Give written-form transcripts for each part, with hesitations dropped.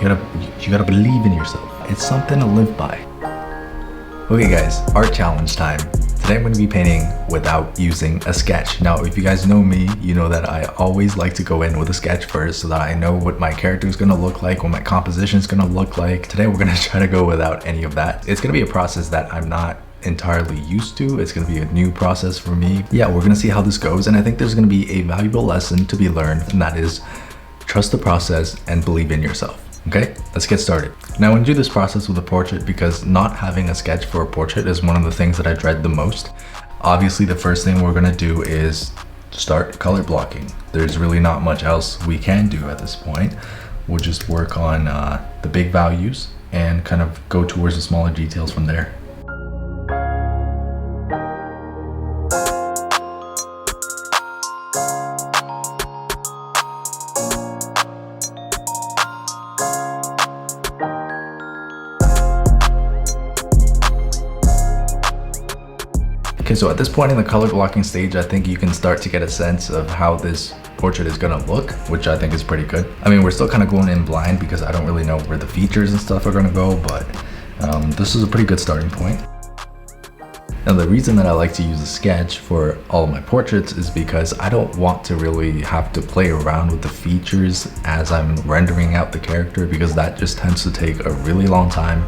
You gotta believe in yourself. It's something to live by. Okay guys, art challenge time. Today I'm going to be painting without using a sketch. Now, if you guys know me, you know that I always like to go in with a sketch first so that I know what my character is going to look like, what my composition is going to look like. Today we're going to try to go without any of that. It's going to be a process that I'm not entirely used to. It's going to be a new process for me. Yeah, we're going to see how this goes, and I think there's going to be a valuable lesson to be learned, and that is trust the process and believe in yourself. Okay, let's get started. Now, I'm going to do this process with a portrait because not having a sketch for a portrait is one of the things that I dread the most. Obviously, the first thing we're going to do is start color blocking. There's really not much else we can do at this point. We'll just work on the big values and kind of go towards the smaller details from there. Okay, so at this point in the color blocking stage, I think you can start to get a sense of how this portrait is gonna look, which I think is pretty good. I mean, we're still kind of going in blind because I don't really know where the features and stuff are gonna go, but this is a pretty good starting point. Now, the reason that I like to use a sketch for all of my portraits is because I don't want to really have to play around with the features as I'm rendering out the character, because that just tends to take a really long time.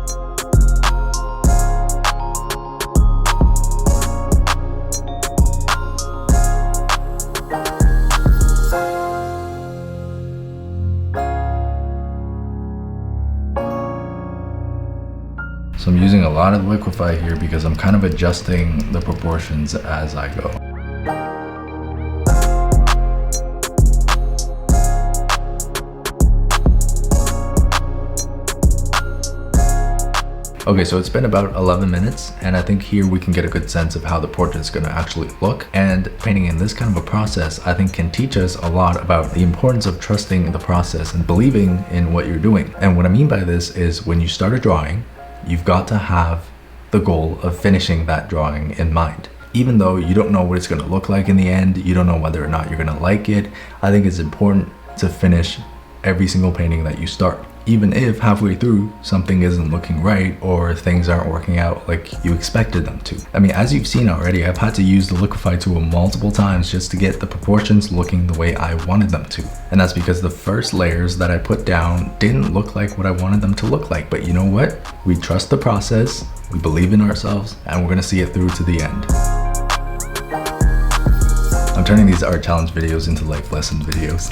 So I'm using a lot of Liquify here because I'm kind of adjusting the proportions as I go. Okay, so it's been about 11 minutes, and I think here we can get a good sense of how the portrait is going to actually look. And painting in this kind of a process, I think, can teach us a lot about the importance of trusting the process and believing in what you're doing. And what I mean by this is when you start a drawing, you've got to have the goal of finishing that drawing in mind. Even though you don't know what it's going to look like in the end, you don't know whether or not you're going to like it, I think it's important to finish every single painting that you start. Even if halfway through something isn't looking right or things aren't working out like you expected them to. I mean, as you've seen already, I've had to use the Liquify tool multiple times just to get the proportions looking the way I wanted them to. And that's because the first layers that I put down didn't look like what I wanted them to look like. But you know what? We trust the process, we believe in ourselves, and we're gonna see it through to the end. I'm turning these art challenge videos into life lesson videos.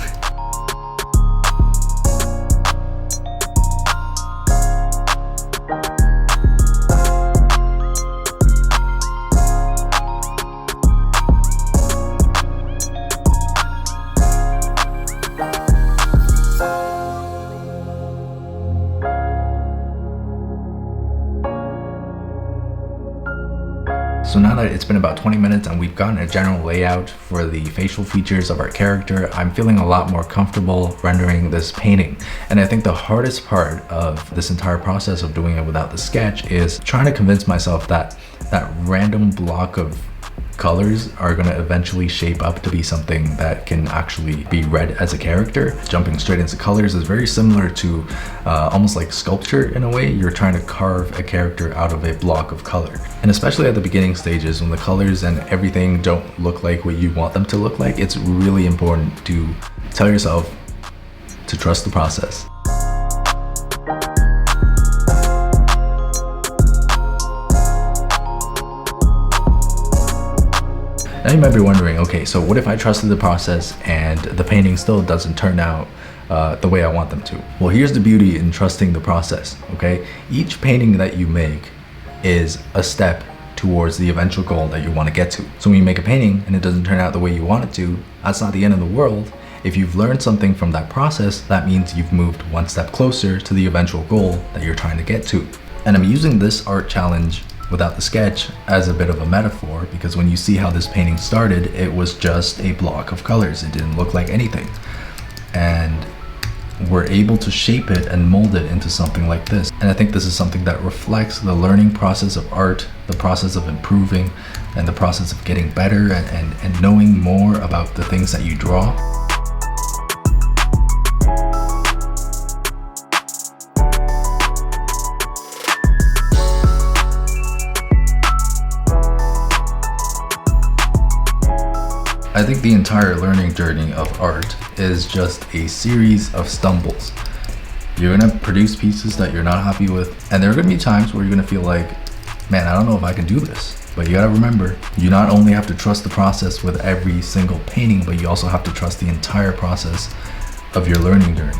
So now that it's been about 20 minutes and we've gotten a general layout for the facial features of our character, I'm feeling a lot more comfortable rendering this painting. And I think the hardest part of this entire process of doing it without the sketch is trying to convince myself that that random block of colors are going to eventually shape up to be something that can actually be read as a character. Jumping straight into colors is very similar to almost like sculpture in a way. You're trying to carve a character out of a block of color. And especially at the beginning stages when the colors and everything don't look like what you want them to look like, it's really important to tell yourself to trust the process. Now you might be wondering, okay, so what if I trusted the process and the painting still doesn't turn out the way I want them to? Well, here's the beauty in trusting the process, okay? Each painting that you make is a step towards the eventual goal that you want to get to. So when you make a painting and it doesn't turn out the way you want it to, that's not the end of the world. If you've learned something from that process, that means you've moved one step closer to the eventual goal that you're trying to get to. And I'm using this art challenge without the sketch as a bit of a metaphor, because when you see how this painting started, it was just a block of colors. It didn't look like anything. And we're able to shape it and mold it into something like this. And I think this is something that reflects the learning process of art, the process of improving, and the process of getting better and knowing more about the things that you draw. I think the entire learning journey of art is just a series of stumbles. You're gonna produce pieces that you're not happy with, and there are gonna be times where you're gonna feel like, man, I don't know if I can do this. But you gotta remember, you not only have to trust the process with every single painting, but you also have to trust the entire process of your learning journey.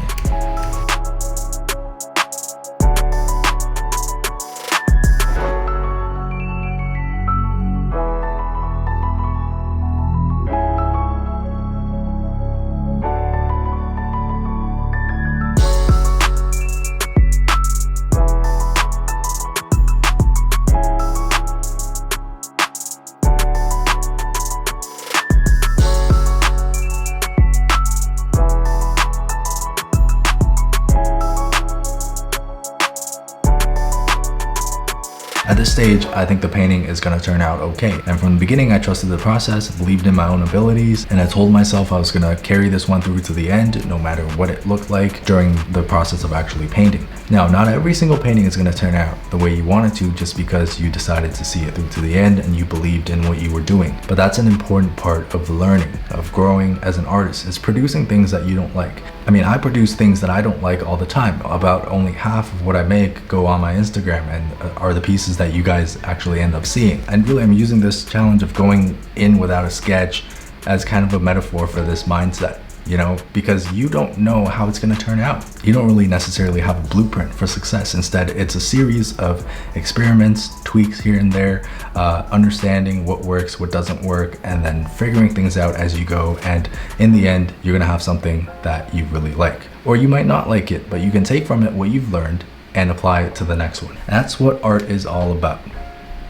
At this stage, I think the painting is gonna turn out okay. And from the beginning, I trusted the process, believed in my own abilities, and I told myself I was gonna carry this one through to the end, no matter what it looked like during the process of actually painting. Now, not every single painting is gonna turn out the way you want it to just because you decided to see it through to the end and you believed in what you were doing. But that's an important part of the learning, of growing as an artist, is producing things that you don't like. I mean, I produce things that I don't like all the time. About only half of what I make go on my Instagram and are the pieces that you guys actually end up seeing. And really, I'm using this challenge of going in without a sketch as kind of a metaphor for this mindset, you know, because you don't know how it's going to turn out. You don't really necessarily have a blueprint for success. Instead, it's a series of experiments, tweaks here and there, understanding what works, what doesn't work, and then figuring things out as you go. And in the end, you're going to have something that you really like. Or you might not like it, but you can take from it what you've learned and apply it to the next one. That's what art is all about.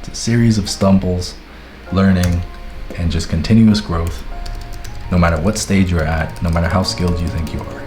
It's a series of stumbles, learning, and just continuous growth, no matter what stage you're at, no matter how skilled you think you are.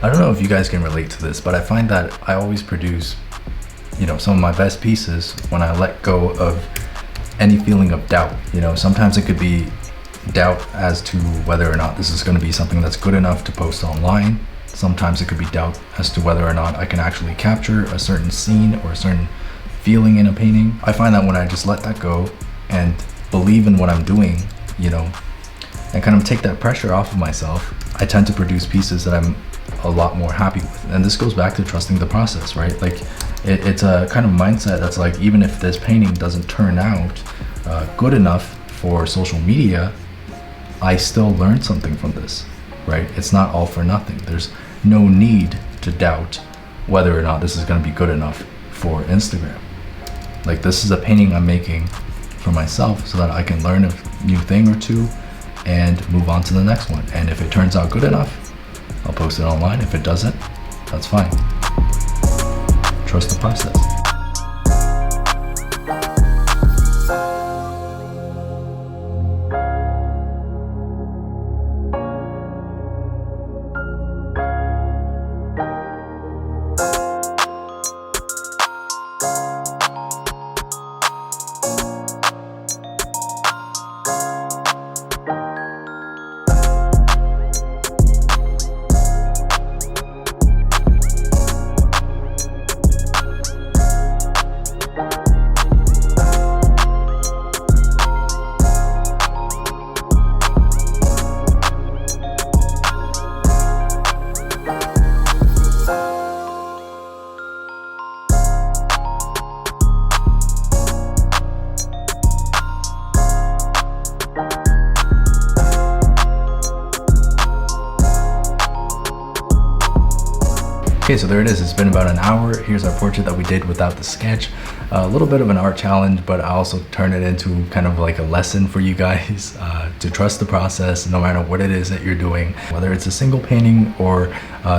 I don't know if you guys can relate to this, but I find that I always produce, you know, some of my best pieces when I let go of any feeling of doubt. You know, sometimes it could be doubt as to whether or not this is going to be something that's good enough to post online. Sometimes it could be doubt as to whether or not I can actually capture a certain scene or a certain feeling in a painting. I find that when I just let that go and believe in what I'm doing, you know, and kind of take that pressure off of myself, I tend to produce pieces that I'm a lot more happy with. And this goes back to trusting the process, right? Like it's a kind of mindset that's like, even if this painting doesn't turn out good enough for social media, I still learned something from this, right? It's not all for nothing. There's no need to doubt whether or not this is going to be good enough for Instagram. Like, this is a painting I'm making for myself so that I can learn a new thing or two and move on to the next one. And if it turns out good enough, I'll post it online. If it doesn't, that's fine. Trust the process. Okay, so there it is. It's been about an hour. Here's our portrait that we did without the sketch. A little bit of an art challenge, but I also turned it into kind of like a lesson for you guys to trust the process no matter what it is that you're doing. Whether it's a single painting or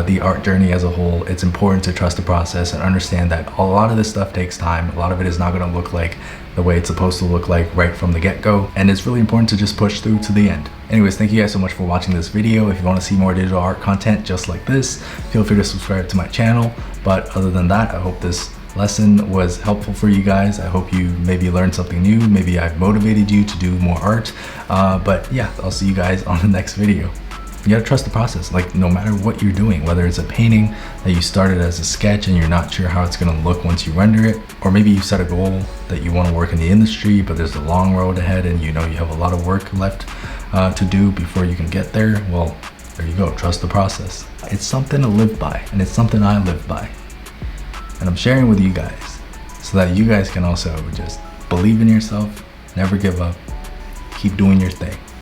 the art journey as a whole, it's important to trust the process and understand that a lot of this stuff takes time. A lot of it is not going to look like the way it's supposed to look like right from the get-go, and it's really important to just push through to the end. Anyways, thank you guys so much for watching this video. If you want to see more digital art content just like this, feel free to subscribe to my channel. But other than that, I hope this lesson was helpful for you guys. I hope you maybe learned something new. Maybe I've motivated you to do more art. But yeah, I'll see you guys on the next video. You gotta trust the process. Like, no matter what you're doing, whether it's a painting that you started as a sketch and you're not sure how it's gonna look once you render it, or maybe you set a goal that you want to work in the industry, but there's a long road ahead and you know you have a lot of work left to do before you can get there. Well, there you go. Trust the process. It's something to live by, and it's something I live by, and I'm sharing with you guys so that you guys can also just believe in yourself, never give up, keep doing your thing.